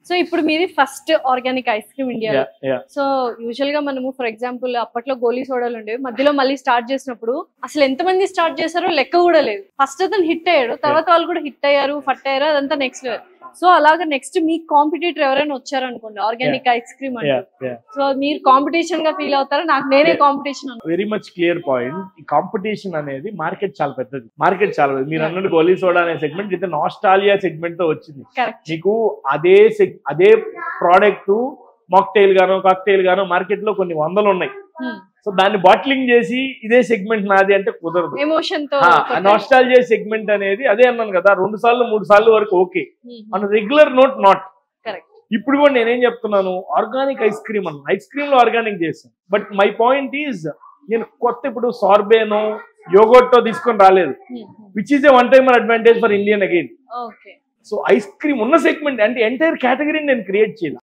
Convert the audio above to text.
So ఇప్పుడు మీది first organic ice cream ఇండియాలో. సో యూజువల్ గా మనము ఫర్ ఎగ్జాంపుల్ అప్పట్లో గోలీ సోడాలు ఉండేవి, మధ్యలో మళ్ళీ స్టార్ట్ చేసినప్పుడు అసలు ఎంత మంది స్టార్ట్ చేశారో లెక్క కూడా లేదు. ఫస్ట్ అతను హిట్ అయ్యాడు, తర్వాత వాళ్ళు కూడా హిట్ అయ్యారు, ఫట్ అయ్యారు, అదంతా నెక్స్ట్ లెవెల్. సో అలాగా నెక్స్ట్ మీ కాంపిటీటర్ ఎవరైనా వచ్చారనుకోండి ఆర్గానిక్ ఐస్ క్రీమ్ అంటే, సో మీరు కాంపిటీషన్ గా ఫీల్ అవుతారా? నాకు నేనే competition. Very much clear point. ఈ కాంపిటీషన్ అనేది మార్కెట్ చాలా పెద్దది. మీరు అన్నట్టు గోలీ సోడా అనే సెగ్మెంట్ ఇది నాస్టాలియా సెగ్మెంట్ తో వచ్చింది. మీకు అదే ప్రోడక్ట్ మాక్టైల్ గానో కాక్టైల్ గానో మార్కెట్ లో కొన్ని వందలు ఉన్నాయి. సో దాన్ని బాటిలింగ్ చేసి ఇదే సెగ్మెంట్ నాది అంటే కుదరదు. ఎమోషన్ తో నాస్టాలియా సెగ్మెంట్ అనేది అదే అన్నాను కదా, 2 సార్లు 3 సార్లు వరకు ఓకే, మన రెగ్యులర్ నోట్ నాట్. ఇప్పుడు కూడా నేనేం చెప్తున్నాను, ఆర్గానిక్ ఐస్ క్రీమ్ అన్న ఐస్ క్రీమ్ లో ఆర్గానిక్ చేస్తాను. బట్ మై పాయింట్ ఈజ్ నేను కొత్త ఇప్పుడు సార్బేనో యోగోటో తీసుకొని రాలేదు, which is a one timer advantage for Indian again. So ice cream ఉన్న సెగ్మెంట్ అంటే ఎంటైర్ కేటగిరీని నేను క్రియేట్ చేయాలి.